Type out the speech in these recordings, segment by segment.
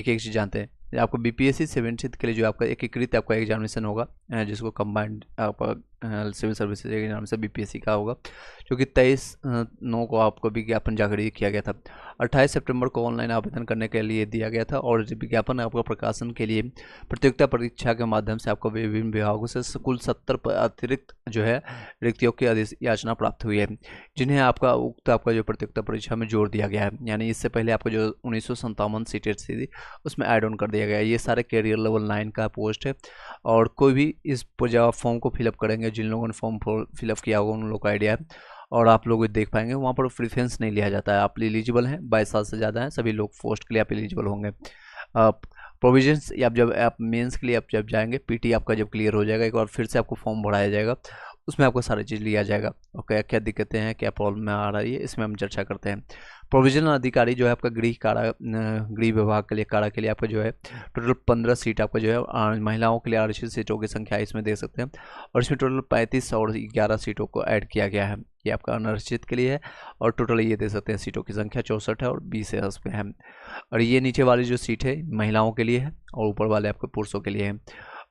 एक चीज़ जानते हैं, आपको बीपीएससी 70 के लिए जो आपका एकीकृत आपका एग्जामिनेशन होगा, जिसको कंबाइंड आपका सिविल सर्विसेज एग्जामिनेशन बीपीएससी का होगा, जो कि 23/9 को आपको विज्ञापन जारी किया गया था। 28 सितंबर को ऑनलाइन आवेदन करने के लिए दिया गया था, और विज्ञापन आपका प्रकाशन के लिए प्रतियोगिता परीक्षा के माध्यम से आपको विभिन्न विभागों से कुल 70 अतिरिक्त जो है रिक्तियों की याचना प्राप्त हुई है, जिन्हें आपका उक्त आपका जो प्रतियोगिता परीक्षा में जोड़ दिया गया है। यानी इससे पहले आपको जो 1957 सीटें थी उसमें ऐड ऑन कर दिया गया है। ये सारे कैरियर लेवल 9 का पोस्ट है, और कोई भी इस जब आप फॉर्म को फिलअप करेंगे, जिन लोगों ने फॉर्म फिलअप किया होगा उन लोगों को आइडिया है, और आप लोग देख पाएंगे वहाँ पर प्रेफरेंस नहीं लिया जाता है। आप एलिजिबल हैं, 22 साल से ज़्यादा हैं सभी लोग पोस्ट के लिए आप एलिजिबल होंगे। प्रोविजंस आप जब आप मेंस के लिए आप जब जाएंगे, पीटी आपका जब क्लियर हो जाएगा, एक बार फिर से आपको फॉर्म भराया जाएगा, उसमें आपको सारी चीज़ लिया जाएगा, और क्या क्या दिक्कतें हैं, क्या प्रॉब्लम आ रही है, इसमें हम चर्चा करते हैं। प्रोविजनल अधिकारी जो है आपका गृह विभाग के लिए कारा के लिए आपका जो है टोटल 15 सीट आपका जो है महिलाओं के लिए आरक्षित सीटों की संख्या इसमें देख सकते हैं, और इसमें टोटल 35 और 11 सीटों को ऐड किया गया है। ये आपका अनारक्षित के लिए है, और टोटल ये देख सकते हैं सीटों की संख्या 64 है और 20 है उसमें है। और ये नीचे वाली जो सीट है महिलाओं के लिए है, और ऊपर वाले आपके पुरुषों के लिए है,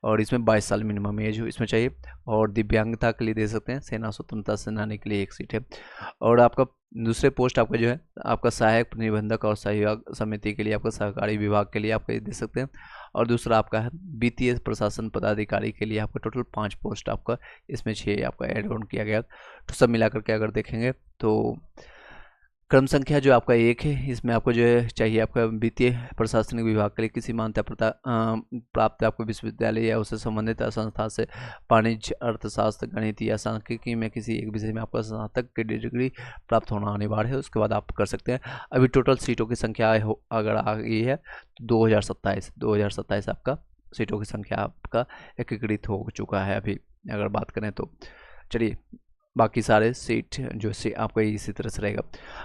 और इसमें 22 साल मिनिमम एज इसमें चाहिए। और दिव्यांगता के लिए दे सकते हैं, सेना स्वतंत्रता सेनानी के लिए एक सीट है। और आपका दूसरे पोस्ट आपका जो है आपका सहायक निबंधक और सहयोग समिति के लिए आपका सहकारी विभाग के लिए आपका ये दे सकते हैं। और दूसरा आपका है वित्तीय प्रशासन पदाधिकारी के लिए आपका टोटल 5 पोस्ट आपका इसमें 6 आपका एड ऑन किया गया। तो सब मिलाकर के अगर देखेंगे तो क्रम संख्या जो आपका 1 है, इसमें आपको जो है चाहिए आपका वित्तीय प्रशासनिक विभाग के लिए किसी मान्यता प्राप्त आपको विश्वविद्यालय या उससे संबंधित संस्था से वाणिज्य, अर्थशास्त्र, गणित या सांख्यिकी में किसी एक विषय में आपका स्नातक की डिग्री प्राप्त होना अनिवार्य है, उसके बाद आप कर सकते हैं। अभी टोटल सीटों की संख्या अगर आ गई है तो 2027 आपका सीटों की संख्या आपका एकीकृत हो चुका है अभी अगर बात करें तो। चलिए बाकी सारे सीट जो से आपका इसी तरह से रहेगा।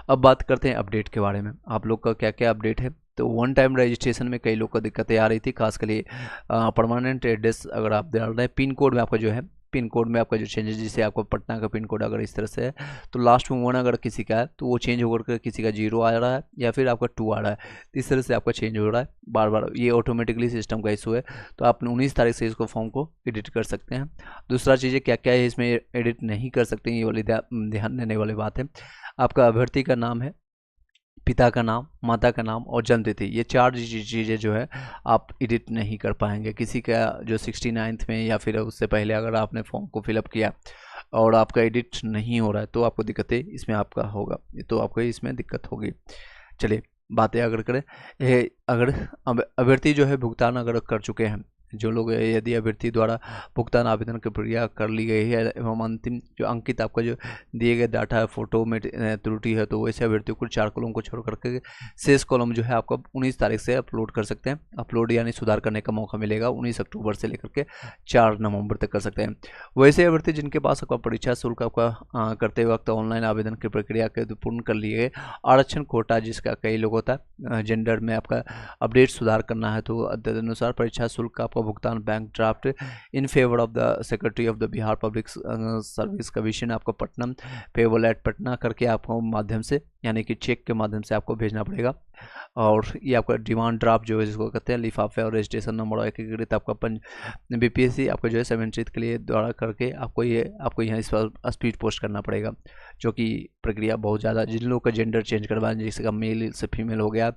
अब बात करते हैं अपडेट के बारे में, आप लोग का क्या क्या अपडेट है। तो वन टाइम रजिस्ट्रेशन में कई लोग को दिक्कतें आ रही थी, खास कर परमानेंट एड्रेस अगर आप डाल रहे हैं, पिन कोड में आपका जो है पिन कोड में आपका जो चेंजेस, जैसे आपको पटना का पिन कोड अगर इस तरह से है तो लास्ट में 1 अगर किसी का है तो वो चेंज होकर के किसी का 0 आ रहा है या फिर आपका 2 आ रहा है, तो इस तरह से आपका चेंज हो रहा है बार बार, ये ऑटोमेटिकली सिस्टम का इशू है। तो आप 19 तारीख से इसको फॉर्म को एडिट कर सकते हैं। दूसरा चीज़ें क्या क्या है इसमें एडिट नहीं कर सकते, ये वाली ध्यान देने वाली बात है। आपका अभ्यर्थी का नाम है, पिता का नाम, माता का नाम और जन्म तिथि, ये 4 चीज़ें जो है आप एडिट नहीं कर पाएंगे। किसी का जो 69th में या फिर उससे पहले अगर आपने फॉर्म को फिलअप किया और आपका एडिट नहीं हो रहा है तो आपको दिक्कतें इसमें आपका होगा, तो आपको इसमें दिक्कत होगी। चलिए बातें अगर करें, अगर अभ्यर्थी जो है भुगतान अगर कर चुके हैं, जो लोग यदि अभ्यर्थी द्वारा भुगतान आवेदन की प्रक्रिया कर ली गई है एवं अंतिम जो अंकित आपका जो दिए गए डाटा है, फोटो में त्रुटि है, तो वैसे अभ्यर्थी को 4 कॉलम को छोड़ करके शेष कॉलम जो है आपका 19 तारीख से अपलोड कर सकते हैं। अपलोड यानी सुधार करने का मौका मिलेगा 19 अक्टूबर से लेकर के 4 नवंबर तक कर सकते हैं। वैसे अभ्यर्थी जिनके पास आपका परीक्षा शुल्क आपका करते वक्त ऑनलाइन आवेदन की प्रक्रिया के पूर्ण कर लिए गए, आरक्षण कोटा जिसका कई लोग होता है, जेंडर में आपका अपडेट सुधार करना है तो तदनुसार परीक्षा शुल्क आपका भुगतान bank draft in favour of the secretary of the Bihar public service commission आपको पटना पेबल एट पटना करके आपको माध्यम से यानी कि चेक के माध्यम से आपको भेजना पड़ेगा। और ये आपका डिमांड ड्राफ्ट जो है जिसको कहते हैं लिफाफे और रजिस्ट्रेशन नंबर एकीकृत आपका बीपीएससी आपको जो है 70 के लिए द्वारा करके आपको यहाँ इस पर स्पीड पोस्ट करना पड़ेगा, जो कि प्रक्रिया बहुत ज़्यादा, जिन लोगों का जेंडर चेंज करवाएं जैसे का मेल से फीमेल हो गया,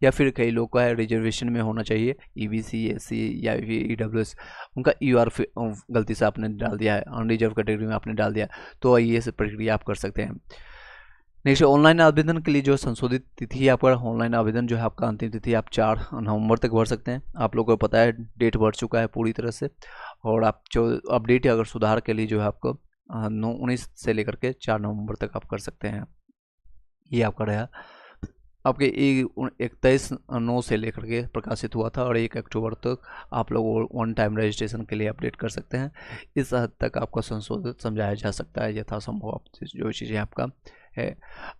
या फिर कई लोग का है रिजर्वेशन में होना चाहिए ईबीसी एससी या ईडब्ल्यूएस, उनका यूआर गलती से आपने डाल दिया है, अनरिजर्व कैटेगरी में आपने डाल दिया, तो ये सब प्रक्रिया आप कर सकते हैं। नेक्स्ट ऑनलाइन आवेदन के लिए जो संशोधित तिथि है आपका, ऑनलाइन आवेदन जो है आपका अंतिम तिथि आप 4 नवंबर तक भर सकते हैं। आप लोगों को पता है डेट बढ़ चुका है पूरी तरह से, और आप जो अपडेट अगर सुधार के लिए जो है आपको 19 से लेकर के 4 नवंबर तक आप कर सकते हैं। ये आपका रहा आपके 21/9 से लेकर के प्रकाशित हुआ था, और 1 अक्टूबर तक आप लोग वन टाइम रजिस्ट्रेशन के लिए अपडेट कर सकते हैं। इस हद तक आपका संशोधित समझाया जा सकता है यथासंभव, आप जो चीज़ें आपका है।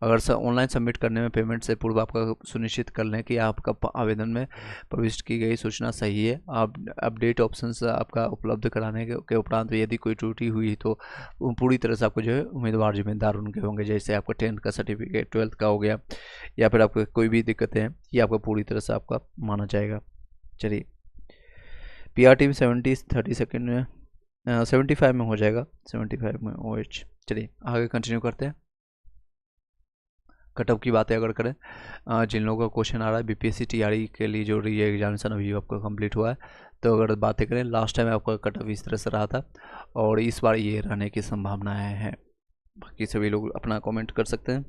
अगर ऑनलाइन सबमिट करने में पेमेंट से पूर्व आपका सुनिश्चित कर लें कि आपका आवेदन में प्रविष्ट की गई सूचना सही है। आप अपडेट ऑप्शंस आपका उपलब्ध कराने के उपरांत यदि कोई त्रुटि हुई तो पूरी तरह से आपको जो है उम्मीदवार जिम्मेदार उनके होंगे। जैसे आपका 10th का सर्टिफिकेट, 12th का हो गया, या फिर आपको कोई भी दिक्कतें हैं, ये आपका पूरी तरह से आपका माना जाएगा। चलिए, PRT में 30 सेकेंड में 75 में हो जाएगा, 75 में OH। चलिए आगे कंटिन्यू करते हैं। कटअप की बातें अगर करें, जिन लोगों का क्वेश्चन आ रहा है BPSC TRE के लिए जो री एग्जामिनेशन अभी आपका कंप्लीट हुआ है, तो अगर बातें करें लास्ट टाइम आपका कटअप इस तरह से रहा था और इस बार ये रहने की संभावनाएं हैं। बाकी सभी लोग अपना कमेंट कर सकते हैं।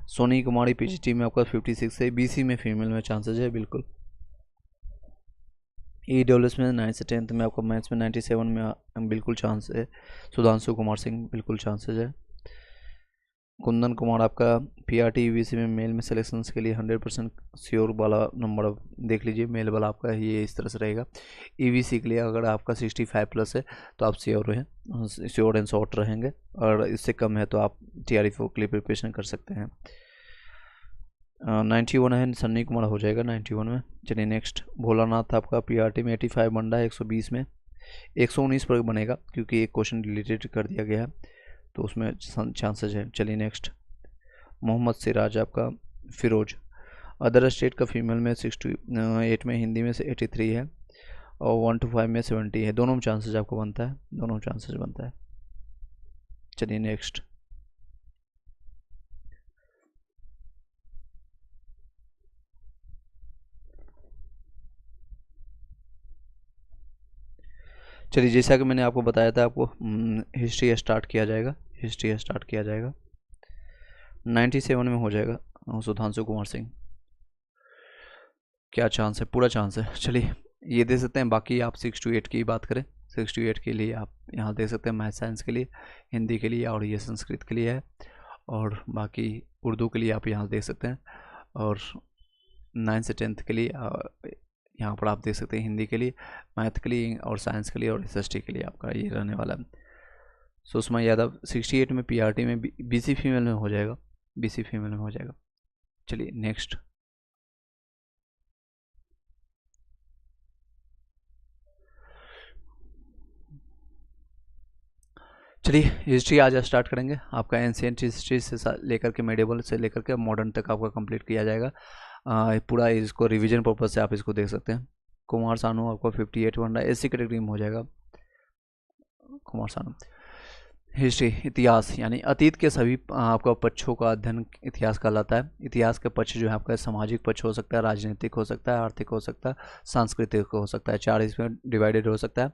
सोनी कुमारी PGT में आपका 56 है, BC में फीमेल में चांसेज है बिल्कुल। EWS में 9 से 10th में आपका मैथ्स में 97 में बिल्कुल चांस है। सुधांशु कुमार सिंह बिल्कुल चांसेज है। कुंदन कुमार आपका PRT UBC में मेल में सिलेक्शंस के लिए 100% श्योर वाला नंबर देख लीजिए, मेल वाला आपका ये इस तरह से रहेगा। EBC के लिए अगर आपका 65+ है तो आप श्योर एंड शॉर्ट रहेंगे, और इससे कम है तो आप TRE4 के लिए प्रिपरेशन कर सकते हैं। 91 है, सन्नी कुमार हो जाएगा 91 में। चलिए नेक्स्ट, भोलानाथ आपका PRT में 85 बन रहा है, 120 में 119 पर बनेगा क्योंकि एक क्वेश्चन डिलीटेड कर दिया गया है तो उसमें चांसेज है। चलिए नेक्स्ट, मोहम्मद सिराज आपका फिरोज, अदर स्टेट का फीमेल में 68 में, हिंदी में से 83 है, और 1 to 5 में 70 है। दोनों में चांसेज आपको बनता है, दोनों में चांसेज बनता है। चलिए नेक्स्ट, चलिए जैसा कि मैंने आपको बताया था, आपको हिस्ट्री स्टार्ट किया जाएगा, 97 में हो जाएगा। सुधांशु कुमार सिंह, क्या चांस है? पूरा चांस है। चलिए ये दे सकते हैं। बाकी आप 6 to 8 की बात करें, 6 to 8 के लिए आप यहाँ देख सकते हैं, मैथ साइंस के लिए, हिंदी के लिए, और ये संस्कृत के लिए है, और बाकी उर्दू के लिए आप यहाँ देख सकते हैं, और 9 से 10th के लिए यहाँ पर आप देख सकते हैं, हिंदी के लिए, मैथ के लिए, और साइंस के लिए, और SST के लिए आपका ये रहने वाला है। सुषमा यादव 68 में PRT में BC फीमेल में हो जाएगा, BC फीमेल में हो जाएगा। चलिए नेक्स्ट, चलिए हिस्ट्री आज स्टार्ट करेंगे। आपका एंशिएंट हिस्ट्री से लेकर के मेडिवल से लेकर के मॉडर्न तक आपका कंप्लीट किया जाएगा। पूरा इसको रिवीजन पर्पज से आप इसको देख सकते हैं। कुमार सानू आपको 58 बन रहा है, SC कैटेगरी में हो जाएगा कुमार सानू। हिस्ट्री, इतिहास, यानी अतीत के सभी आपका पक्षों का अध्ययन इतिहास कहलाता है। इतिहास के पक्ष जो है आपका सामाजिक पक्ष हो सकता है, राजनीतिक हो सकता है, आर्थिक हो सकता है, सांस्कृतिक हो सकता है। 4 इसमें डिवाइडेड हो सकता है।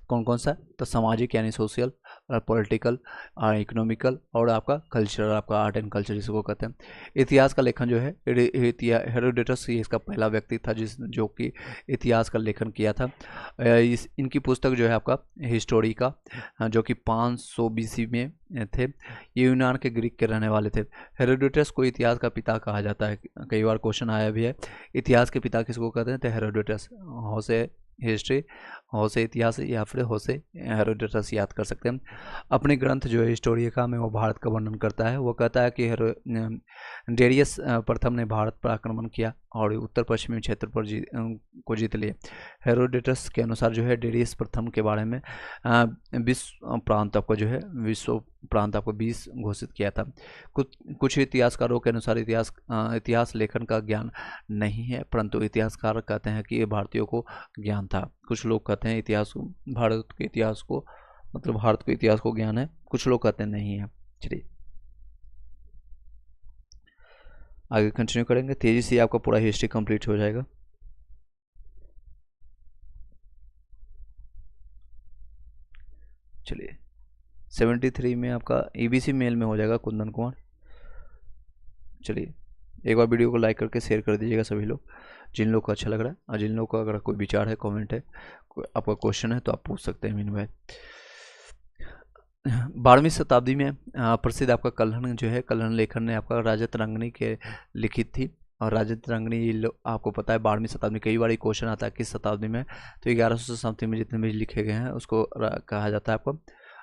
कौन कौन सा? तो सामाजिक यानी सोशल, पॉलिटिकल, इकोनॉमिकल, और आपका कल्चरल, आपका आर्ट एंड कल्चर जिसको कहते हैं। इतिहास का लेखन जो है हेरोडोटस ही इसका पहला व्यक्ति था जो कि इतिहास का लेखन किया था। इनकी पुस्तक जो है आपका हिस्टोरिका, जो कि 500 BC में थे। ये यूनान के, ग्रीक के रहने वाले थे। हेरोडोटस को इतिहास का पिता कहा जाता है, कई बार क्वेश्चन आया भी है। इतिहास के पिता किसको कहते हैं? तो हेरोडोटस। होसे हिस्ट्री, होसे इतिहास, या फिर होसे हेरोडोटस याद कर सकते हैं। अपने ग्रंथ जो है हिस्टोरिका में वो भारत का वर्णन करता है। वो कहता है कि डेरियस प्रथम ने भारत पर आक्रमण किया और उत्तर पश्चिमी क्षेत्र पर को जीत लिए। हेरोडोटस के अनुसार जो है डेरियस प्रथम के बारे में विश्व प्रांत आपको जो है विश्व प्रांत आपको 20 घोषित किया था। कुछ इतिहासकारों के अनुसार इतिहास लेखन का ज्ञान नहीं है, परंतु इतिहासकार कहते हैं कि ये भारतीयों को ज्ञान था। कुछ लोग कहते हैं भारत के इतिहास को, मतलब भारत के इतिहास को ज्ञान है, कुछ लोग कहते हैं नहीं है। चलिए आगे कंटिन्यू करेंगे, तेजी से आपका पूरा हिस्ट्री कंप्लीट हो जाएगा। चलिए 73 में आपका EBC मेल में हो जाएगा कुंदन कुमार। चलिए एक बार वीडियो को लाइक करके शेयर कर दीजिएगा सभी लोग, जिन लोग को अच्छा लग रहा है, और जिन लोग को अगर कोई विचार है, कमेंट है, आपका क्वेश्चन है तो आप पूछ सकते हैं मीनू भाई। 12वीं शताब्दी में प्रसिद्ध आपका कल्हण जो है, कल्हण लेखन ने आपका राजतरंगिणी के लिखित थी। और राजतरंगिणी आपको पता है 12वीं शताब्दी, कई बार क्वेश्चन आता है किस शताब्दी में, तो 1100 शताब्दी में जितने भी लिखे गए हैं उसको कहा जाता है आपको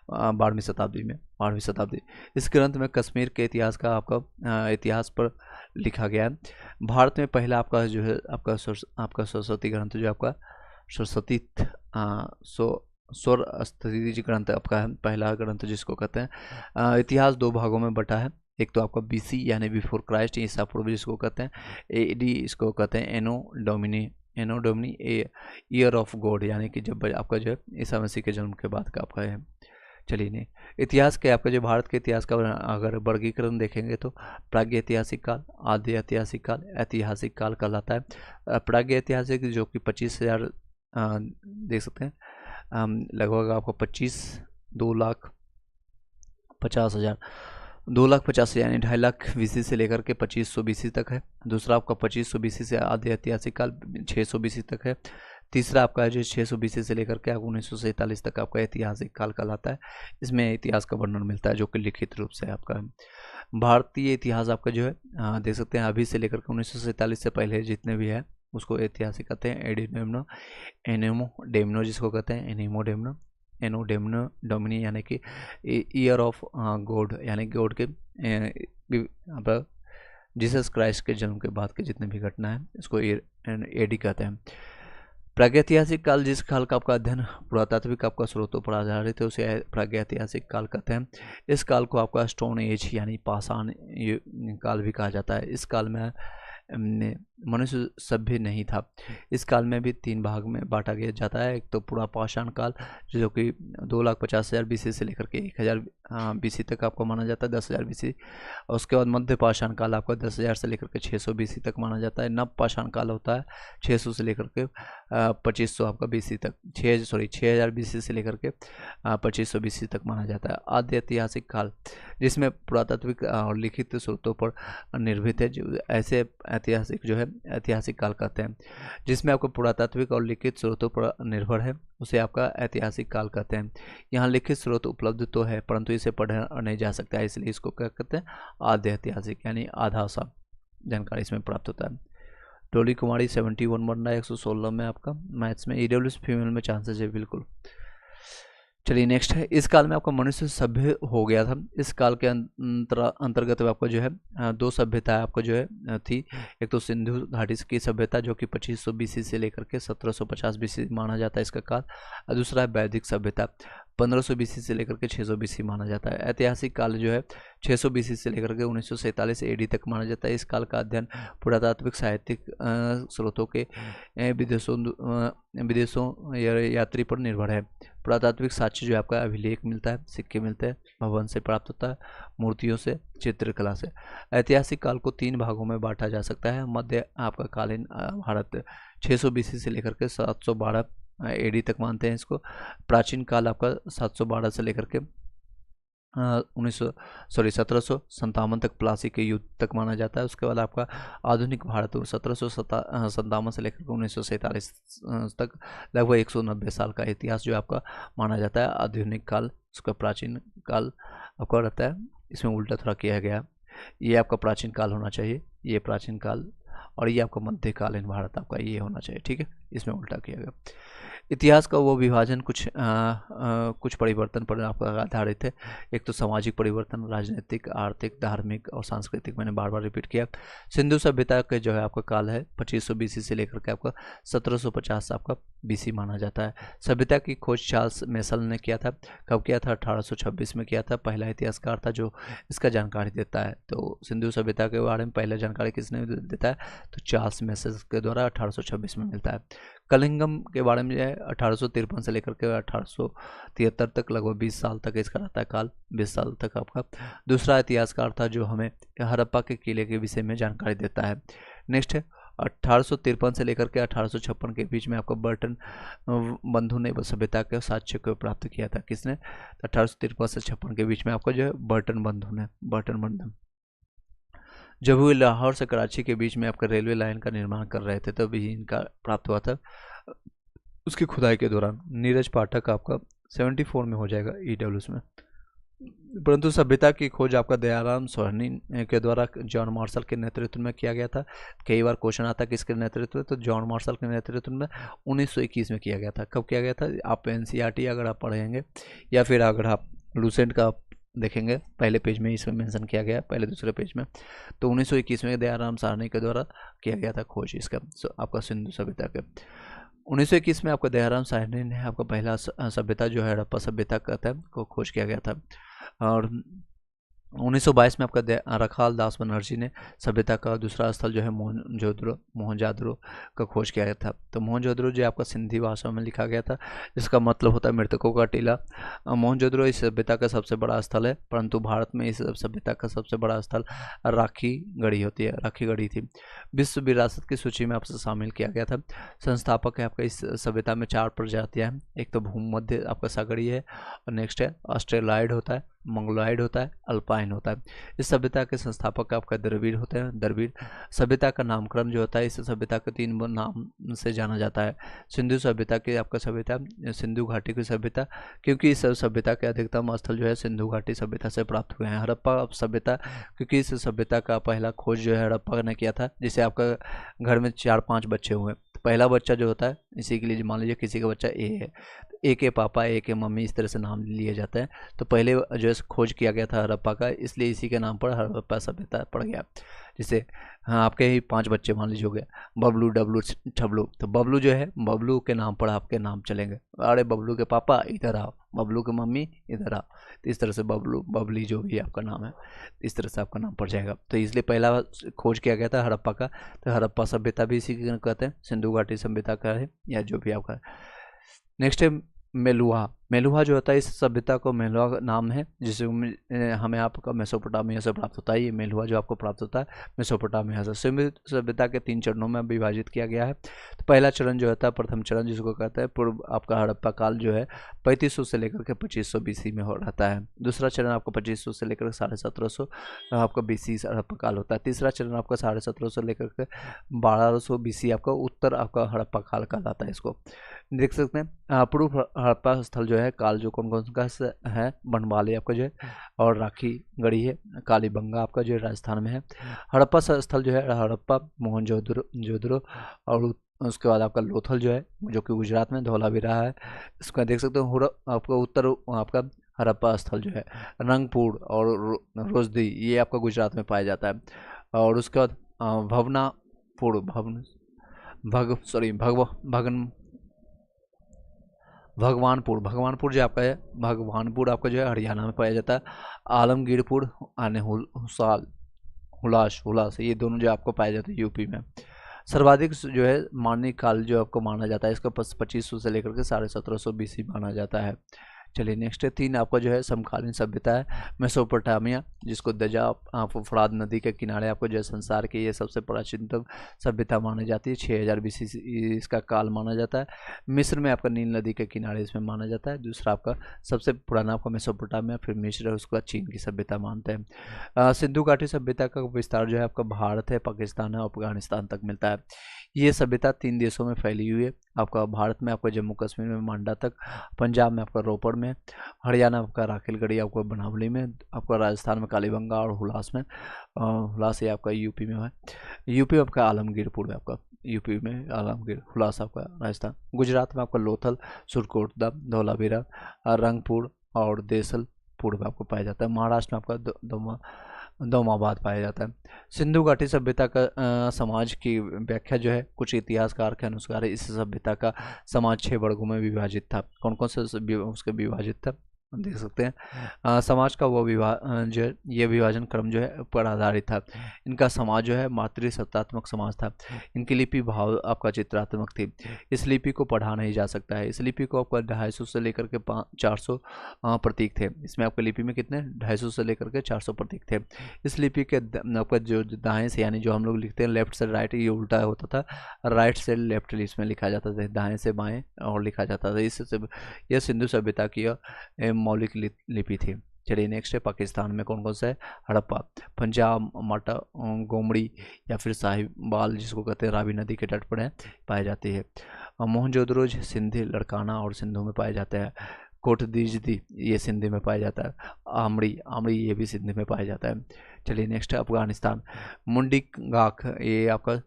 12वीं शताब्दी। इस ग्रंथ में कश्मीर के इतिहास का आपका इतिहास पर लिखा गया है। भारत में पहला आपका जो है आपका सरस्वती ग्रंथ जो आपका सरस्वती स्वर स्तुति ग्रंथ आपका है, पहला ग्रंथ जिसको कहते हैं। इतिहास 2 भागों में बटा है। एक तो आपका बीसी यानी बिफोर क्राइस्ट, ईसा पूर्व जिसको कहते हैं। एडी इसको कहते हैं एनो डोमिनी ईयर ऑफ गॉड, यानी कि जब आपका जो है ईसा मसीह के जन्म के बाद का आपका है। चलिए नहीं, इतिहास के आपका जो भारत के इतिहास का अगर वर्गीकरण देखेंगे तो प्राग्ञ ऐतिहासिक काल, आद्य ऐतिहासिक काल, ऐतिहासिक काल कहलाता है। प्राग्ञ ऐतिहासिक जो कि 25,000 देख सकते हैं, लगभग आपको 2,50,000 यानी 2.5 लाख BC से लेकर के 2500 BC तक है। दूसरा आपका 2500 BC से आद्य ऐतिहासिक काल 600 BC तक है। तीसरा आपका जो 600 BC से लेकर के 1947 तक आपका ऐतिहासिक काल कहलाता है। इसमें इतिहास का वर्णन मिलता है जो कि लिखित रूप से आपका भारतीय इतिहास आपका जो है देख सकते हैं, अभी से लेकर के 1947 से पहले जितने भी है उसको ऐतिहासिक कहते हैं। एनोडेमनो जिसको कहते हैं, एनोडेमनो डोमिनी यानी कि ईयर ऑफ गॉड, यानी गॉड के जीसस क्राइस्ट के जन्म के बाद के जितने भी घटना है इसको एडी कहते हैं। प्रागैतिहासिक काल जिस काल का आपका अध्ययन पुरातात्विक आपका स्रोतों पर आधारित है उसे प्रागैतिहासिक काल कहते हैं। इस काल को आपका स्टोन एज यानी पाषाण काल भी कहा जाता है। इस काल में मनुष्य सभ्य नहीं था। इस काल में भी 3 भाग में बांटा गया जाता है। एक तो पूरा पाषाण काल जो कि 2,50,000 BC से लेकर के 1,000 BC तक आपको माना जाता है, 10,000 BC। और उसके बाद मध्य पाषाण काल आपका 10,000 से लेकर के 600 BC तक माना जाता है। नव पाषाण काल होता है 600 से लेकर के 2500 आपका BC तक, 6,000 BC से लेकर के 2500 BC तक माना जाता है। आद्य ऐतिहासिक काल जिसमें पुरातात्विक और लिखित स्रोतों पर निर्भर है, जो ऐसे ऐतिहासिक जो है ऐतिहासिक काल कहते हैं। जिसमें आपको पुरातात्विक और लिखित स्रोतों पर निर्भर है उसे आपका ऐतिहासिक काल कहते हैं। यहाँ लिखित स्रोत उपलब्ध तो है परंतु इसे पढ़ा नहीं जा सकता है, इसलिए इसको क्या कहते हैं, आद्य ऐतिहासिक, यानी आधा सा जानकारी इसमें प्राप्त होता है। डोली कुमारी 71 बन रहा है 116 में आपका मैथ्स में। ईडब्ल्यूएस फीमेल में चांसेस है बिल्कुल। चलिए नेक्स्ट है, इस काल में आपका मनुष्य सभ्य हो गया था। इस काल के अंतर्गत आपको जो है 2 सभ्यता आपको जो है थी। एक तो सिंधु घाटी की सभ्यता जो कि 2500 BC से लेकर के 1750 BC माना जाता है इसका काल। और दूसरा है वैदिक सभ्यता 1500 BC से लेकर के 600 BC माना जाता है। ऐतिहासिक काल जो है 600 BC से लेकर के 1947 AD तक माना जाता है। इस काल का अध्ययन पुरातात्विक साहित्यिक स्रोतों के विदेशों यात्री पर निर्भर है। पुरातात्विक साक्ष्य जो आपका अभिलेख मिलता है, सिक्के मिलते हैं, भवन से प्राप्त होता है, मूर्तियों से, चित्रकला से। ऐतिहासिक काल को 3 भागों में बांटा जा सकता है। मध्य आपका कालीन भारत 600 BC से लेकर के 712 AD तक मानते हैं इसको। प्राचीन काल आपका 712 से लेकर के 1757 तक प्लासी के युद्ध तक माना जाता है। उसके बाद आपका आधुनिक भारत 1757 से लेकर 1947 तक लगभग 190 साल का इतिहास जो आपका माना जाता है। आधुनिक काल उसका प्राचीन काल आपका रहता है, इसमें उल्टा थोड़ा किया गया। ये आपका प्राचीन काल होना चाहिए, ये प्राचीन काल, और ये आपका मध्यकालीन भारत आपका ये होना चाहिए, ठीक है, इसमें उल्टा किया गया। इतिहास का वो विभाजन कुछ परिवर्तन पर आपका आधारित है। एक तो सामाजिक परिवर्तन, राजनीतिक, आर्थिक, धार्मिक और सांस्कृतिक, मैंने बार बार रिपीट किया। सिंधु सभ्यता के जो है आपका काल है 2500 BC से लेकर के आपका 1750 आपका BC माना जाता है। सभ्यता की खोज चार्ल्स मेसल ने किया था। कब किया था? 1826 में किया था। पहला इतिहासकार था जो इसका जानकारी देता है। तो सिंधु सभ्यता के बारे में पहले जानकारी किसने देता है? तो चार्ल्स मेसल के द्वारा 1826 में मिलता है। कलिंगम के बारे में जो है 1853 से लेकर के 1873 तक, लगभग 20 साल तक इसका रहता है काल, 20 साल तक आपका। दूसरा इतिहासकार था जो हमें हड़प्पा के किले के विषय में जानकारी देता है। नेक्स्ट है 1853 से लेकर के 1856 के बीच में आपको बर्टन बंधु ने सभ्यता के साक्ष्य को प्राप्त किया था। किसने? 1853 से 56 के बीच में आपको जो है बर्टन बंधु जब वो लाहौर से कराची के बीच में आपका रेलवे लाइन का निर्माण कर रहे थे तब ही इनका प्राप्त हुआ था। उसकी खुदाई के दौरान नीरज पाठक आपका 74 में हो जाएगा ईडब्ल्यूएस में। परंतु सभ्यता की खोज आपका दयाराम सोहनी के द्वारा जॉन मार्शल के नेतृत्व में किया गया था। कई बार क्वेश्चन आता है किसके नेतृत्व में, तो जॉन मार्शल के नेतृत्व में 1921 में किया गया था। कब किया गया था? आप NCERT अगर आप पढ़ेंगे या फिर अगर आप लूसेंट का आप देखेंगे पहले पेज में इसमें मेंशन किया गया है, पहले दूसरे पेज में। तो 1921 में दयाराम सारणी के द्वारा किया गया था खोज इसका, आपका सिंधु सभ्यता के। 1921 में आपका दयाराम सारणी ने आपका पहला सभ्यता जो है हड़प्पा सभ्यता कहता है को खोज किया गया था। और 1922 में आपका रखाल दास बनर्जी ने सभ्यता का दूसरा स्थल जो है मोहनजोदड़ो का खोज किया गया था। तो मोहनजोदड़ो जो आपका सिंधी भाषा में लिखा गया था, जिसका मतलब होता है मृतकों का टीला। मोहनजोदड़ो इस सभ्यता का सबसे बड़ा स्थल है, परंतु भारत में इस सभ्यता का सबसे बड़ा स्थल राखी गढ़ी थी। विश्व विरासत की सूची में आपसे शामिल किया गया था। संस्थापक है आपका इस सभ्यता में 4 प्रजातियां हैं। एक तो भूमध्य आपका सागरीय है, और नेक्स्ट है ऑस्ट्रेलॉयड होता है, मंगोलॉयड होता है, अल्पाइन होता है। इस सभ्यता के संस्थापक आपका द्रविड़ होते हैं। द्रविड़ सभ्यता का नामकरण जो होता है, इस सभ्यता को 3 नाम से जाना जाता है। सिंधु सभ्यता की आपका सभ्यता, सिंधु घाटी की सभ्यता, क्योंकि इस सभ्यता के अधिकतम स्थल जो है सिंधु घाटी सभ्यता से प्राप्त हुए हैं। हड़प्पा सभ्यता, क्योंकि इस सभ्यता का पहला खोज जो है हड़प्पा ने किया था, जिसे आपका घर में 4-5 बच्चे हुए। तो पहला बच्चा जो होता है, इसी के लिए मान लीजिए किसी का बच्चा ए है, ए के पापा, ए के मम्मी, इस तरह से नाम लिए जाते हैं। तो पहले जो है खोज किया गया था हड़प्पा का, इसलिए इसी के नाम पर हड़प्पा सभ्यता पड़ गया। जिसे हाँ आपके ही 5 बच्चे मान लीजिए हो गए, बबलू, डबलू, ठबलू। तो बबलू जो है, बबलू के नाम पर आपके नाम चलेंगे। अरे बबलू के पापा इधर आओ, बबलू की मम्मी इधर आओ। तो इस तरह से बबलू, बबली जो भी आपका नाम है, इस तरह से आपका नाम पड़ जाएगा। तो इसलिए पहला खोज किया गया था हड़प्पा का। तो हड़प्पा सभ्यता भी इसी को कहते हैं, सिंधु घाटी सभ्यता का है, या जो भी आपका। नेक्स्ट है मेलुहा। मेलुहा जो होता है, इस सभ्यता को मेलुहा नाम है, जिसे हमें आपका मेसोपोटामिया से प्राप्त होता है। ये मेलुहा जो आपको प्राप्त होता है मेसोपोटामिया से। सिंधु सभ्यता के 3 चरणों में विभाजित किया गया है। तो पहला चरण जो होता है, प्रथम चरण जिसको कहते हैं पूर्व आपका हड़प्पा काल जो है 3500 से लेकर के 2500 BC में हो रहता है। दूसरा चरण आपका 2500 से लेकर 1750 आपका BC हड़प्पा काल होता है। तीसरा चरण आपका 1750 से लेकर के 1200 BC आपका उत्तर आपका हड़प्पा काल कहलाता है। इसको देख सकते हैं। पूर्व हड़प्पा स्थल जो है काल जो कौन कौन का है, बनवाली आपका जो है, और राखी गढ़ी है, कालीबंगा आपका जो है राजस्थान में है। हड़प्पा स्थल जो है हड़प्पा, मोहनजोदड़ो, और उसके बाद आपका लोथल जो है, जो कि गुजरात में धौलावीरा है। इसका देख सकते हो। आपका उत्तर आपका हड़प्पा स्थल जो है रंगपुर और रोजदी, ये आपका गुजरात में पाया जाता है। और उसके बाद भगवानपुर जो आपका है, भगवानपुर आपका जो है हरियाणा में पाया जाता है। आलमगीरपुर आने हुलास, ये दोनों जो आपको पाए जाते हैं यूपी में। सर्वाधिक जो है मानवीय काल जो आपको माना जाता है, इसका 2500 से लेकर के 1750 BC माना जाता है। चलिए नेक्स्ट है 3 आपका जो है समकालीन सभ्यता है मेसोपोटामिया, जिसको फुरात नदी के किनारे आपको जो है संसार की ये सबसे प्राचीनतम सभ्यता मानी जाती है। 6000 BC इसका काल माना जाता है। मिस्र में आपका नील नदी के किनारे इसमें माना जाता है। दूसरा आपका सबसे पुराना आपका मेसोपोटामिया, फिर मिस्र, उसके बाद चीन की सभ्यता मानते हैं। सिंधु घाटी सभ्यता का विस्तार जो है आपका भारत है, पाकिस्तान है, अफगानिस्तान तक मिलता है। ये सभ्यता 3 देशों में फैली हुई है। आपका भारत में आपका जम्मू कश्मीर में मांडा तक, पंजाब में आपका रोपड़ में, हरियाणा आपका राखीगढ़ी आपका बनावली में, आपका राजस्थान में कालीबंगा और हुलास में। हुलास ये आपका यूपी में है। यूपी में आपका आलमगीरपुर में आपका, यूपी में आलमगीर, हुलास आपका राजस्थान। गुजरात में आपका लोथल, सुरकोटदा, धौलावीरा, रंगपुर और देसलपुर में आपको पाया जाता है। महाराष्ट्र में आपका दोमाबाद पाया जाता है। सिंधु घाटी सभ्यता का समाज की व्याख्या जो है कुछ इतिहासकार के अनुसार इस सभ्यता का समाज 6 वर्गों में विभाजित था। कौन कौन से उसके विभाजित था देख सकते हैं। समाज का वो जो है ये विभाजन क्रम जो है पर आधारित था। इनका समाज जो है मातृसत्तात्मक समाज था। इनकी लिपि भाव आपका चित्रात्मक थी। इस लिपि को पढ़ा नहीं जा सकता है। इस लिपि को आपका 250 से लेकर के 400 प्रतीक थे। इसमें आपकी लिपि में कितने 250 से लेकर के 400 प्रतीक थे। इस लिपि के आपका जो दाएं से, यानी जो हम लोग लिखते हैं लेफ्ट से राइट, ये उल्टा होता था। राइट से लेफ्ट इसमें लिखा जाता था, दाएं से बाएं और लिखा जाता था। इससे यह सिंधु सभ्यता की मौलिक लिपि थी। चलिए नेक्स्ट है पाकिस्तान में कौन कौन सा है, हड़प्पा, पंजाब, माटा, गोमड़ी या फिर साहिवाल, जिसको कहते हैं रावी नदी के तट पर है, पाई जाती है। मोहनजोदड़ो सिंधी, लड़काना और सिंधु में पाए जाते हैं। कोटदीजदी ये सिंधी में पाया जाता है। आमड़ी ये भी सिंधी में पाया जाता है। चलिए नेक्स्ट है अफगानिस्तान, मुंडिगाख ये आपका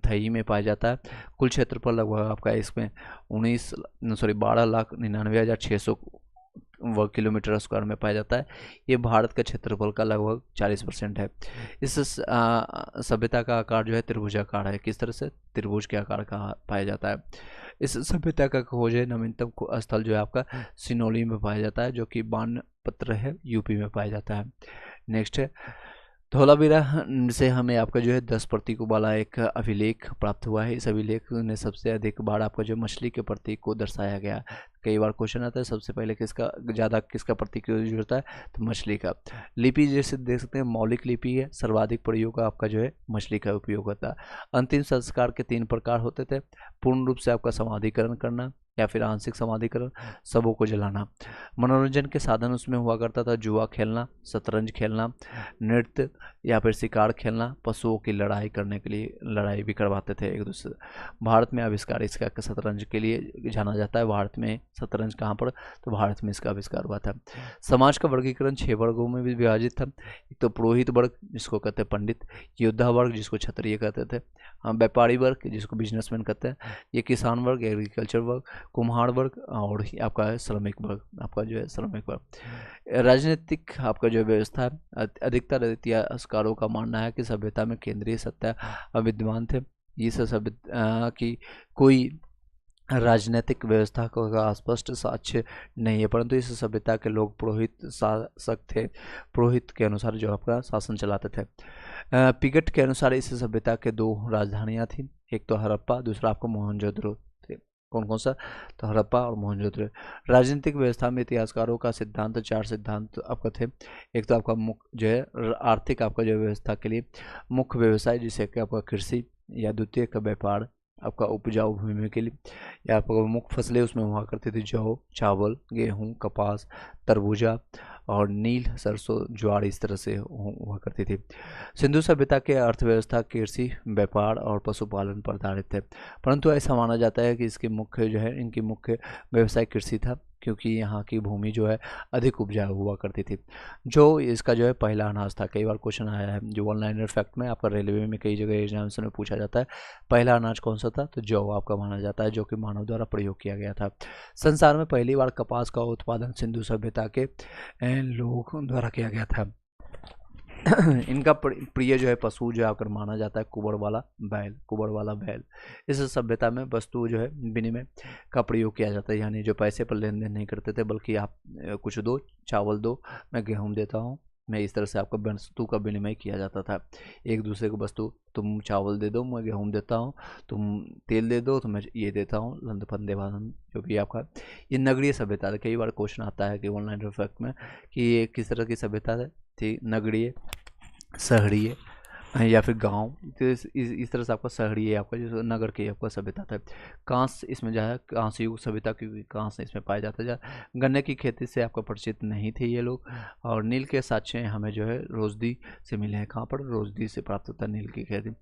थई में पाया जाता है। कुल क्षेत्रफल लगभग आपका इसमें 12,99,600 वर्ग किलोमीटर स्क्वायर में पाया जाता है। ये भारत का क्षेत्रफल का लगभग 40% है। इस सभ्यता का आकार जो है त्रिभुजाकार है। किस तरह से? त्रिभुज के आकार का पाया जाता है। इस सभ्यता का खोज है नवीनतम स्थल जो है आपका सिनोली में पाया जाता है, जो कि बाणपत्र है, यूपी में पाया जाता है। नेक्स्ट है धोलावीरा से हमें आपका जो है 10 प्रतीकों वाला एक अभिलेख प्राप्त हुआ है। इस अभिलेख में सबसे अधिक बार आपका जो मछली के प्रतीक को दर्शाया गया। कई बार क्वेश्चन आता है सबसे पहले किसका प्रतीक यूज होता है, तो मछली का। लिपि जैसे देख सकते हैं मौलिक लिपि है, सर्वाधिक प्रयोग आपका जो है मछली का उपयोग होता है। अंतिम संस्कार के 3 प्रकार होते थे। पूर्ण रूप से आपका समाधिकरण करना या फिर आंशिक समाधिकरण, शवों को जलाना। मनोरंजन के साधन उसमें हुआ करता था जुआ खेलना, शतरंज खेलना, नृत्य या फिर शिकार खेलना, पशुओं की लड़ाई करने के लिए लड़ाई भी करवाते थे एक दूसरे। भारत में आविष्कार इसका शतरंज के लिए जाना जाता है। भारत में शतरंज कहाँ पर? तो भारत में इसका आविष्कार हुआ था। समाज का वर्गीकरण 6 वर्गों में भी विभाजित था। एक तो पुरोहित वर्ग जिसको कहते हैं पंडित, योद्धा वर्ग जिसको क्षत्रिय कहते थे, व्यापारी वर्ग जिसको बिजनेसमैन कहते हैं, ये किसान वर्ग, एग्रीकल्चर वर्ग, कुम्हार वर्ग और आपका है श्रमिक वर्ग, आपका जो है श्रमिक वर्ग। राजनीतिक आपका जो व्यवस्था है, अधिकतर इतिहासकारों का मानना है कि सभ्यता में केंद्रीय सत्ता विद्यमान थे। इस सभ्यता की कोई राजनीतिक व्यवस्था का स्पष्ट साक्ष्य नहीं है, परंतु इस सभ्यता के लोग पुरोहित शासक थे। पुरोहित के अनुसार जो आपका शासन चलाते थे। पिगट के अनुसार इस सभ्यता के 2 राजधानियां थी, एक तो हड़प्पा, दूसरा आपको मोहनजोदड़ो थे। कौन कौन सा? तो हड़प्पा और मोहनजोदड़ो। राजनीतिक व्यवस्था में इतिहासकारों का सिद्धांत 4 सिद्धांत आपका थे। एक तो आपका मुख्य जो है आर्थिक आपका जो व्यवस्था के लिए मुख्य व्यवसाय जिसे कि आपका कृषि या द्वितीय का व्यापार आपका उपजाऊ भूमि के लिए, या आपका मुख्य फसलें उसमें हुआ करती थी जौ, चावल, गेहूं, कपास, तरबूजा और नील, सरसों, ज्वार, इस तरह से हुआ करती थी। सिंधु सभ्यता के अर्थव्यवस्था कृषि, व्यापार और पशुपालन पर आधारित थे, परंतु ऐसा माना जाता है कि इनकी मुख्य व्यवसाय कृषि था, क्योंकि यहाँ की भूमि जो है अधिक उपजाऊ हुआ करती थी। जो इसका जो है पहला अनाज था। कई बार क्वेश्चन आया है जो वन लाइनर फैक्ट में आपका रेलवे में कई जगह एग्जामिनेशन में पूछा जाता है, पहला अनाज कौन सा था? तो जौ आपका माना जाता है, जो कि मानव द्वारा प्रयोग किया गया था। संसार में पहली बार कपास का उत्पादन सिंधु सभ्यता के लोगों द्वारा किया गया था। इनका प्रिय जो है पशु जो आकर माना जाता है कुबड़ वाला बैल। इस सभ्यता में वस्तु जो है विनिमय का प्रयोग किया जाता है, यानी जो पैसे पर लेन देन नहीं करते थे, बल्कि आप कुछ दो, चावल दो, मैं गेहूं देता हूँ, मैं इस तरह से आपका वस्तु का विनिमय किया जाता था। एक दूसरे को वस्तु, तुम चावल दे दो, मैं गेहूं देता हूँ, तुम तेल दे दो तो मैं ये देता हूँ, लंद फंदे वादन जो भी आपका। ये नगरीय सभ्यता था। कई बार क्वेश्चन आता है कि ऑनलाइन फैक्ट में कि ये किस तरह की सभ्यता थी, नगरीय, शहरीय या फिर गांव। तो इस तरह से आपका शहरी है, आपका जो नगर की आपका सभ्यता था। कांस्य इसमें जो है कांस्य युग सभ्यता, क्योंकि कांस्य इसमें पाया जाता है। गन्ने की खेती से आपका परिचित नहीं थे ये लोग। और नील के साक्ष्य हमें जो है रोजदी से मिले हैं। कहाँ पर? रोजदी से प्राप्त होता है नील की खेती।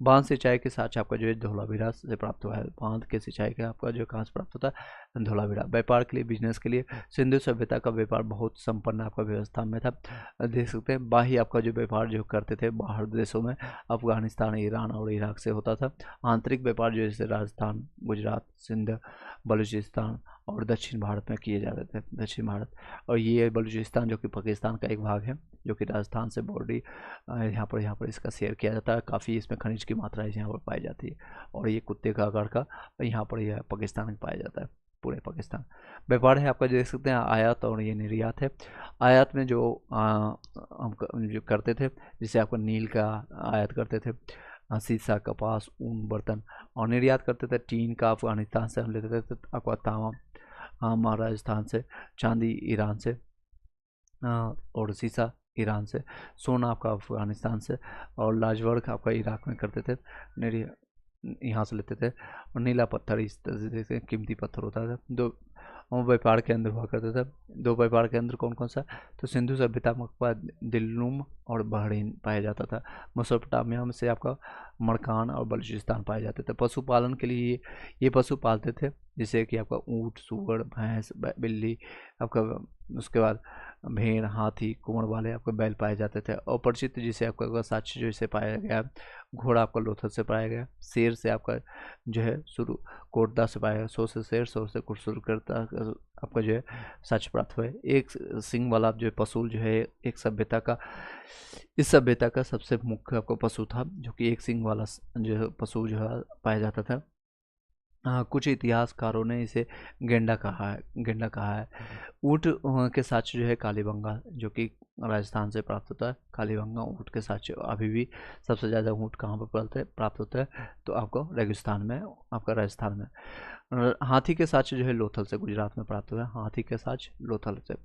बांध सिंचाई के साक्ष्य आपका जो है धोलावीरा से प्राप्त हुआ है। बांध के सिंचाई का आपका जो कहाँ से प्राप्त होता है? धोलावीरा। व्यापार के लिए, बिजनेस के लिए सिंधु सभ्यता का व्यापार बहुत संपन्न आपका व्यवस्था में था। देख सकते हैं बाही आपका जो व्यापार जो करते थे बाहर देशों में, अफगानिस्तान, ईरान और इराक से होता था। आंतरिक व्यापार जो जैसे राजस्थान, गुजरात, सिंध, बलूचिस्तान और दक्षिण भारत में किए जाते थे। दक्षिण भारत और ये बलूचिस्तान जो कि पाकिस्तान का एक भाग है, जो कि राजस्थान से बॉर्डरी यहाँ पर इसका शेयर किया जाता है। काफ़ी इसमें खनिज की मात्रा यहाँ पर पाई जाती है। और ये कुत्ते का आकार का यहाँ पर यह पाकिस्तान में पाया जाता है, पूरे पाकिस्तान। व्यापार है आपका जो देख सकते हैं आयात और ये निर्यात है। आयात में जो हम जो करते थे, जिसे आपको नील का आयात करते थे, शीशा, कपास, ऊन, बर्तन। और निर्यात करते थे टीन का अफगानिस्तान से हम लेते थे, आपका तांबा राजस्थान से, चांदी ईरान से, और शीशा ईरान से, सोना आपका अफगानिस्तान से, और लाजवर्क आपका इराक में करते थे, यहाँ से लेते थे। और नीला पत्थर इस तरह से कीमती पत्थर होता था। दो व्यापार केंद्र हुआ करते थे। 2 व्यापार केंद्र कौन कौन सा? तो सिंधु सभ्यता में दिल्लुम और बहरीन पाया जाता था। मेसोपोटामिया में से आपका मरकान और बलूचिस्तान पाए जाते थे। पशुपालन के लिए ये पशु पालते थे, जैसे कि आपका ऊँट, सूअर, भैंस, बिल्ली, आपका उसके बाद भेड़, हाथी, कुंवर वाले आपके बैल पाए जाते थे। अपरिचित जिसे आपका साक्ष्य जो इसे पाया गया, घोड़ा आपका लोथल से पाया गया, शेर से आपका जो है शुरू कोटदा से पाया गया। 100 से शेर, 100 से कुरसुरकर्ता आपका जो है साक्ष्य प्राप्त हुआ है। एक सिंग वाला जो है पशु जो है एक सभ्यता का, इस सभ्यता का सबसे मुख्य आपको पशु था, जो कि एक सिंग वाला जो है पशु जो है पाया जाता था। कुछ इतिहासकारों ने इसे गेंडा कहा है। ऊँट के साक्ष्य जो है कालीबंगा, जो कि राजस्थान से प्राप्त होता है। कालीबंगा ऊँट के साक्ष्य अभी भी सबसे ज़्यादा ऊँट कहाँ पर प्राप्त होता है, तो आपको रेगिस्तान में, आपका राजस्थान में। हाथी के साक्ष्य जो है लोथल से, गुजरात में प्राप्त हुआ है। हाथी के साक्ष्य लोथल से।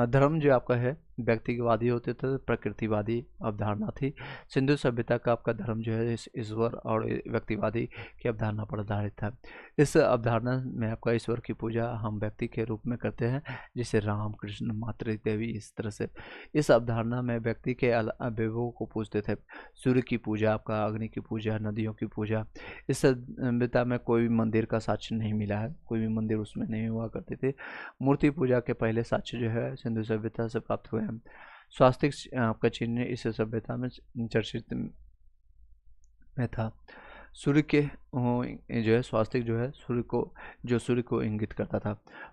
धर्म जो आपका है व्यक्तिवादी होते थे, प्रकृतिवादी अवधारणा थी। सिंधु सभ्यता का आपका धर्म जो है ईश्वर और व्यक्तिवादी की अवधारणा पर आधारित था। इस अवधारणा में आपका ईश्वर की पूजा हम व्यक्ति के रूप में करते हैं, जैसे राम, कृष्ण, मातृ देवी, इस तरह से। इस अवधारणा में व्यक्ति के अवयवों को पूजते थे। सूर्य की पूजा, आपका अग्नि की पूजा, नदियों की पूजा। इस सभ्यता में कोई भी मंदिर का साक्ष्य नहीं मिला है, कोई भी मंदिर उसमें नहीं हुआ करते थे। मूर्ति पूजा के पहले साक्ष्य जो है सिंधु सभ्यता से प्राप्त हुए हैं। स्वास्तिक आपका चिन्ह इस सभ्यता में चर्चित में था। सूर्य के जो है स्वास्तिक जो है सूर्य को इंगित करता था।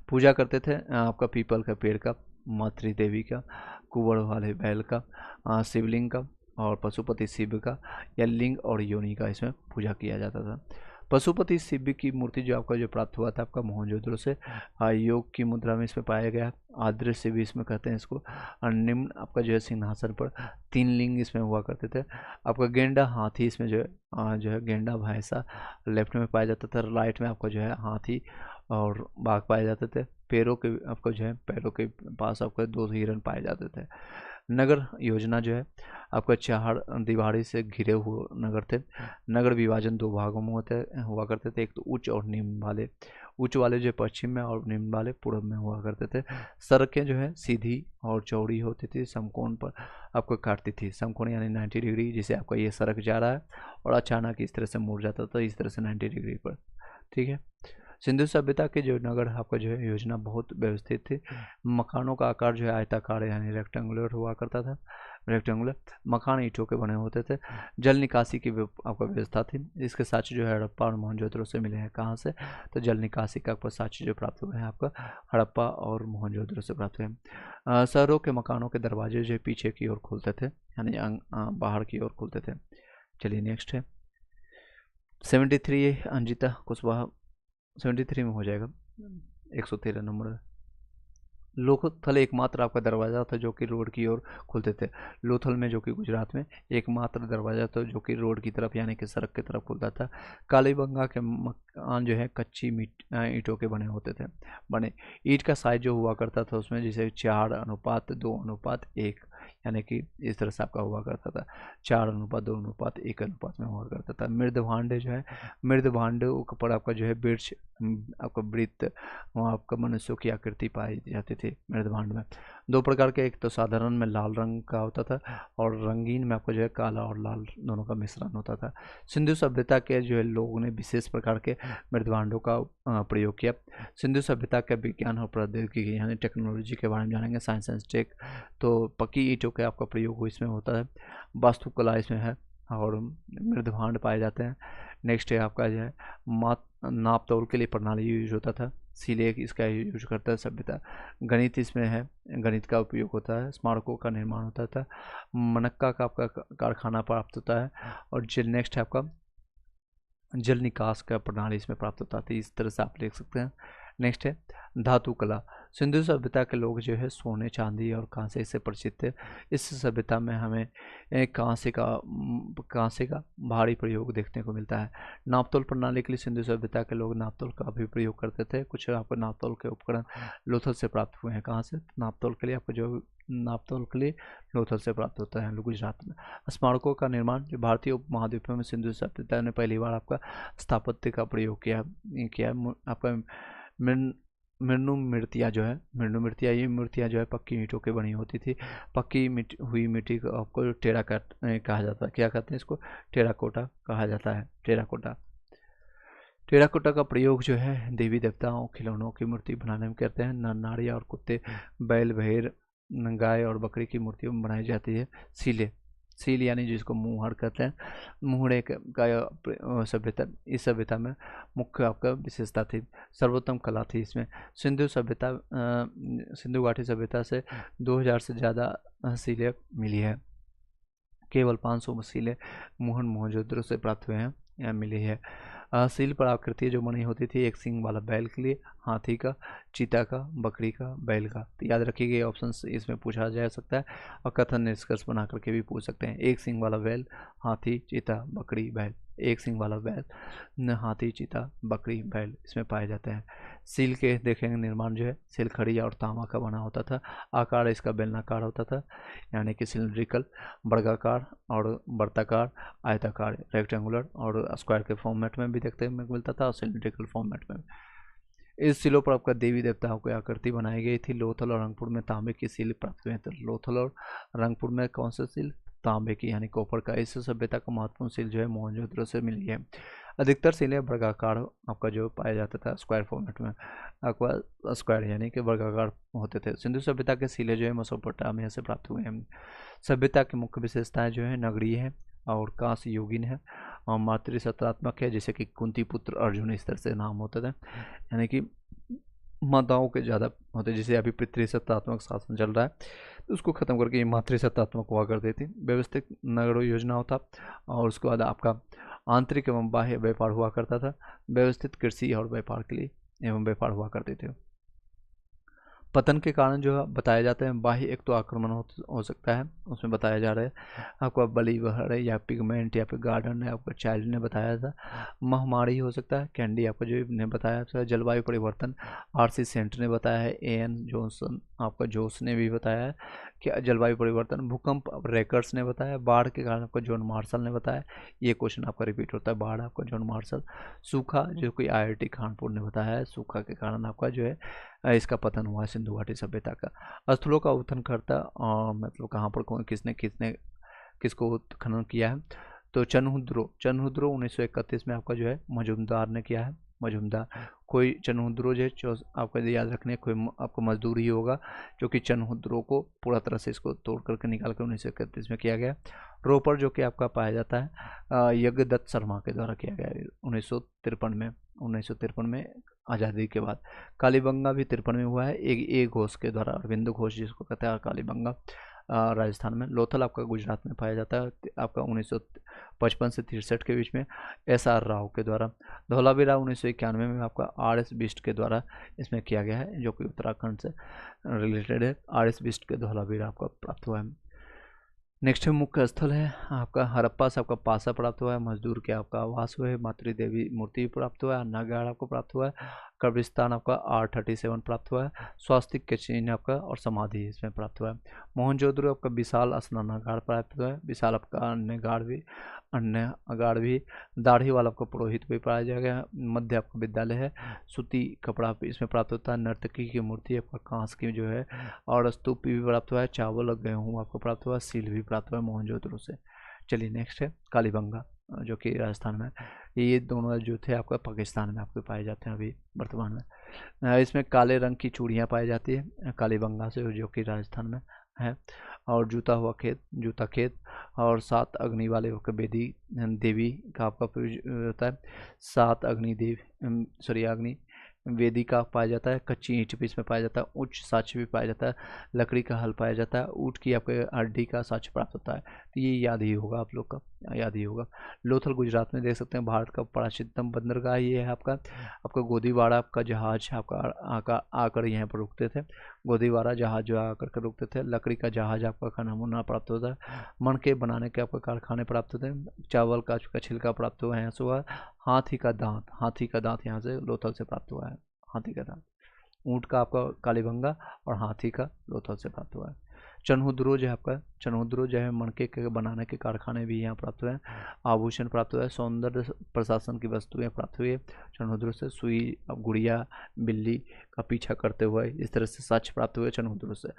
पूजा करते थे आपका पीपल का पेड़ का, मातृ देवी का, कुंवर वाले बैल का, शिवलिंग का और पशुपति शिव का, या लिंग और योनि का इसमें पूजा किया जाता था। पशुपति शिव की मूर्ति जो आपका जो प्राप्त हुआ था आपका मोहनजोदड़ो से, योग की मुद्रा में इसमें पाया गया। आद्र से भी इसमें कहते हैं इसको। और निम्न आपका जो है सिंहासन पर 3 लिंग इसमें हुआ करते थे। आपका गेंडा, हाथी इसमें जो है गेंडा भैंसा लेफ्ट में पाया जाता था। राइट में आपका जो है हाथी और बाघ पाए जाते थे। पैरों के आपको जो है पैरों के पास आपको 2 हिरण पाए जाते थे। नगर योजना जो है आपका 4 दीवारी से घिरे हुए नगर थे। नगर विभाजन 2 भागों में हुआ करते थे, एक तो उच्च और निम्न वाले। उच्च वाले जो पश्चिम में और निम्न वाले पूर्व में हुआ करते थे। सड़कें जो है सीधी और चौड़ी होती थी, समकोण पर आपको काटती थी। समकोण यानी 90 डिग्री, जिसे आपका ये सड़क जा रहा है और अचानक इस तरह से मुड़ जाता था, इस तरह से 90 डिग्री पर। ठीक है। सिंधु सभ्यता के जो नगर आपका जो है योजना बहुत व्यवस्थित थी। मकानों का आकार जो है आयताकार यानी रेक्टेंगुलर हुआ करता था। रेक्टेंगुलर मकान ईंटों के बने होते थे। जल निकासी की आपका व्यवस्था थी। इसके साक्ष्य जो है हड़प्पा और मोहनजोदड़ो से मिले हैं। कहाँ से? तो जल निकासी का आपका साक्ष्य जो प्राप्त हुए हैं आपका हड़प्पा और मोहनजोदड़ो से प्राप्त हुए हैं। शहरों के मकानों के दरवाजे जो पीछे की ओर खुलते थे, यानी बाहर की ओर खुलते थे। चलिए नेक्स्ट है 73 अंजिता कुशवाहा 73 में हो जाएगा। 113 नंबर। लोथल एकमात्र आपका दरवाज़ा था जो कि रोड की ओर खुलते थे। लोथल में, जो कि गुजरात में, एकमात्र दरवाज़ा था जो कि रोड की तरफ यानी कि सड़क की तरफ खुलता था। कालीबंगा के मकान जो है कच्ची ईंटों के बने होते थे। ईंट का साइज जो हुआ करता था उसमें जैसे 4:2:1, यानी कि इस तरह से आपका हुआ करता था। 4:2:1 अनुपात में हुआ करता था। मृदभांड जो है, मृदभांड पर आपका जो है वृक्ष, आपका वृत्त, वहाँ आपका मनुष्यों की आकृति पाई जाती थी मृदभांड में। 2 प्रकार के, एक तो साधारण में लाल रंग का होता था और रंगीन में आपको जो है काला और लाल दोनों का मिश्रण होता था। सिंधु सभ्यता के जो है लोगों ने विशेष प्रकार के मृदभांडों का प्रयोग किया। सिंधु सभ्यता के विज्ञान और प्रौद्योगिकी यानी टेक्नोलॉजी के बारे में जानेंगे, साइंस एंड टेक। तो पक्की ईंटों का आपका प्रयोग इसमें होता है। वास्तुकला इसमें है और मृदभांड पाए जाते हैं। नेक्स्ट है आपका जो है नाप तौल के लिए प्रणाली यूज होता था। सिलेट इसका यूज करता है सभ्यता। गणित इसमें है, गणित का उपयोग होता है। स्मारकों का निर्माण होता था। मनक्का का आपका कारखाना प्राप्त होता है। और नेक्स्ट है आपका जल निकास का प्रणाली इसमें प्राप्त होता थी। इस तरह से आप लिख सकते हैं। नेक्स्ट है धातु कला। सिंधु सभ्यता के लोग जो है सोने, चांदी और कांसे से परिचित थे। इस सभ्यता में हमें कांसे का भारी प्रयोग देखने को मिलता है। नापतोल प्रणाली के लिए सिंधु सभ्यता के लोग नापतोल का भी प्रयोग करते थे। कुछ आपको नापतोल के उपकरण लोथल से प्राप्त हुए हैं। कहाँ से? नापतोल के लिए आपको जो नापतोल के लिए लोथल से प्राप्त होता है गुजरात में। स्मारकों का निर्माण, जो भारतीय उपमहाद्वीप में सिंधु सभ्यता ने पहली बार आपका स्थापत्य का प्रयोग किया आपका मृणु मूर्तियाँ जो है, ये मूर्तियाँ जो है पक्की ईंटों की बनी होती थी। पक्की हुई मिट्टी को आपको टेराकोटा कहा जाता है। क्या कहते हैं इसको? टेराकोटा कहा जाता है। टेराकोटा का प्रयोग जो है देवी देवताओं, खिलौनों की मूर्ति बनाने में करते हैं। नारियाँ और कुत्ते, बैल, भेड़, गाय और बकरी की मूर्तियों में बनाई जाती है। सिले सील यानी जिसको मुहर कहते हैं, मुहरे का सभ्यता, इस सभ्यता में मुख्य आपका विशेषता थी, सर्वोत्तम कला थी इसमें। सिंधु सभ्यता, सिंधु घाटी सभ्यता से 2000 से ज़्यादा सीलें मिली है। केवल 500 सीलें मुहर मोहनजोदड़ो से प्राप्त हुए हैं या मिली है। सील पर आकृति जो बनी होती थी, एक सींग वाला बैल के लिए, हाथी का, चीता का, बकरी का, बैल का। तो याद रखिए गए ऑप्शन इसमें पूछा जा सकता है और कथन निष्कर्ष बना करके भी पूछ सकते हैं। एक सींग वाला बैल, हाथी, चीता, बकरी, बैल। एक सींग वाला बैल, हाथी, चीता, बकरी, बैल इसमें पाए जाते हैं। सील के देखेंगे निर्माण जो है सिलखड़ी और तांबा का बना होता था। आकार इसका बेलनाकार होता था, यानी कि सिलिंड्रिकल, वर्गाकार और वर्ताकार, आयताकार, रेक्टेंगुलर और स्क्वायर के फॉर्मेट में भी देखते हैं मिलता था और सिलिंड्रिकल फॉर्मेट में। इस सिलों पर आपका देवी देवताओं की आकृति बनाई गई थी। लोथल और रंगपुर में तांबे की सील प्राप्त हुए थे। लोथल और रंगपुर में कौन सा सील? तांबे की यानी कॉपर का। इस सभ्यता का महत्वपूर्ण सील जो है मोहनजोदड़ो से मिली है। अधिकतर सीलें वर्गाकार आपका जो पाया जाता था, स्क्वायर फॉर्मेट में आपका स्क्वायर यानी कि वर्गाकार होते थे। सिंधु सभ्यता के सीले जो है मेसोपोटामिया से प्राप्त हुए हैं। सभ्यता की मुख्य विशेषताएं जो है नगरीय है और कांस्य योगिन है और मातृसत्तात्मक है, जैसे कि कुंती पुत्र अर्जुन इस तरह से नाम होते थे, यानी कि माताओं के ज़्यादा होते। जैसे अभी पितृसत्तात्मक शासन चल रहा है तो उसको ख़त्म करके ये मातृसत्तात्मक हुआ करती थी। व्यवस्थित नगरों योजना होता और उसके बाद आपका आंतरिक एवं बाह्य व्यापार हुआ करता था। व्यवस्थित कृषि और व्यापार के लिए एवं व्यापार हुआ करते थे। पतन के कारण जो बताए जाते हैं, बाह्य एक तो आक्रमण हो सकता है, उसमें बताया जा रहा है आपका बलिवहर है या पिगमेंट या फिर गार्डन है, आपका चाइल्ड ने बताया था। महामारी हो सकता है, कैंडी आपका जो ने बताया था। जलवायु परिवर्तन आरसी सेंटर ने बताया है। एन जॉनसन आपका जोस ने भी बताया है कि जलवायु परिवर्तन। भूकंप रेकर्स ने बताया। बाढ़ के कारण आपका जॉन मार्शल ने बताया। ये क्वेश्चन आपका रिपीट होता है, बाढ़ आपका जॉन मार्शल। सूखा जो कि IIT कानपुर ने बताया है, सूखा के कारण आपका जो है इसका पतन हुआ है सिंधु घाटी सभ्यता का। स्थलों का उत्खनन करता और मतलब कहाँ पर किसने किसने किसको उत्खनन किया है, तो चनहुद्रो 1931 में आपका जो है मजुमदार ने किया है। मजुमदार कोई चनहुद्रो जो है आपको याद रखने कोई आपको मजदूर ही होगा जो कि चनहुद्रो को पूरा तरह से इसको तोड़ करके निकाल कर 1931 में किया गया। रोपर जो कि आपका पाया जाता है यज्ञदत्त शर्मा के द्वारा किया गया 1953 में आज़ादी के बाद। कालीबंगा भी 53 में हुआ है, एक घोष के द्वारा, अरविंद घोष जिसको कहते हैं कालीबंगा राजस्थान में। लोथल आपका गुजरात में पाया जाता है आपका 1955 से 63 के बीच में SR राव के द्वारा। धौलावीरा 1991 में आपका RS बिष्ट के द्वारा इसमें किया गया है, जो कि उत्तराखंड से रिलेटेड है। RS बिष्ट के धौलावीरा आपका प्राप्त हुआ है। नेक्स्ट मुख्य स्थल है आपका हड़प्पा से आपका पासा प्राप्त हुआ है। मजदूर के आपका आवास हुआ है। मातृ देवी मूर्ति प्राप्त हुआ है। अन्नागार आपको प्राप्त हुआ है। कब्रिस्तान आपका R37 प्राप्त हुआ है। स्वास्तिक के चिन्ह आपका और समाधि इसमें प्राप्त हुआ है। मोहनजोदड़ो आपका विशाल स्नानागार प्राप्त हुआ है। विशाल आपका अन्य भी दाढ़ी वाला आपका पुरोहित भी पाया जाएगा। मध्य आपका विद्यालय है। सूती कपड़ा इसमें प्राप्त होता है। नर्तकी की मूर्ति आपका कांस की जो है और स्तूप भी प्राप्त हुआ है। चावल और गेहूँ आपको प्राप्त हुआ है। सील भी प्राप्त हुआ है मोहनजोदड़ो से। चलिए नेक्स्ट है कालीबंगा जो कि राजस्थान में। ये दोनों जो थे आपका पाकिस्तान में आपको पाए जाते हैं अभी वर्तमान में। इसमें काले रंग की चूड़ियाँ पाई जाती है कालीबंगा से, जो कि राजस्थान में है। और जूता खेत और 7 अग्नि वाले बेदी देवी का आपका होता है। 7 अग्नि वेदी का पाया जाता है। कच्ची ईंट भी इसमें पाया जाता है। उच्च साक्ष्य भी पाया जाता है। लकड़ी का हल पाया जाता है। ऊँट की आपके हड्डी का साक्ष्य प्राप्त होता है। तो ये याद ही होगा आप लोग का, याद ही होगा। लोथल गुजरात में देख सकते हैं। भारत का प्राचीनतम बंदरगाह ये है आपका गोदीवाड़ा आपका जहाज आपका आकर यहाँ पर रुकते थे। गोदीवाड़ा जहाज जो आकर कर रुकते थे। लकड़ी का जहाज आपका का नमूना प्राप्त होता है। मणके बनाने के आपका कारखाने प्राप्त होते हैं। चावल का छिलका प्राप्त हुआ है यहाँ से हुआ। हाथी का दांत यहाँ से लोथल से प्राप्त हुआ है। हाथी का दांत। ऊँट का आपका कालीबंगा और हाथी का लोथल से प्राप्त हुआ है। चनहुद्रो जो है आपका, चनहुद्रो जो है मणके के बनाने के कारखाने भी यहाँ प्राप्त हुए हैं। आभूषण प्राप्त हुआ है। सौंदर्य प्रशासन की वस्तुएं प्राप्त हुई है चनहुद्रो से। सुई गुड़िया बिल्ली का पीछा करते हुए इस तरह से साक्ष्य प्राप्त हुए चनहुद्रो से।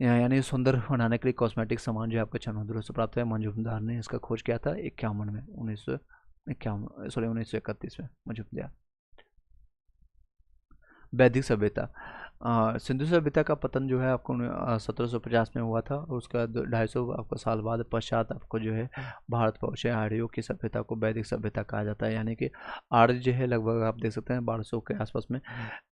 यानी सुंदर बनाने के लिए कॉस्मेटिक सामान जो है आपका चनहुद्रो से प्राप्त हुआ है। मजुमदार ने इसका खोज किया था 1931 में मजुमदार। वैदिक सभ्यता सिंधु सभ्यता का पतन जो है आपको 1750 में हुआ था, और उसके बाद 250 आपको साल बाद पश्चात आपको जो है भारत पहुँचे आर्यों की सभ्यता को वैदिक सभ्यता कहा जाता है। यानी कि आर्य जो है लगभग आप देख सकते हैं 1200 के आसपास में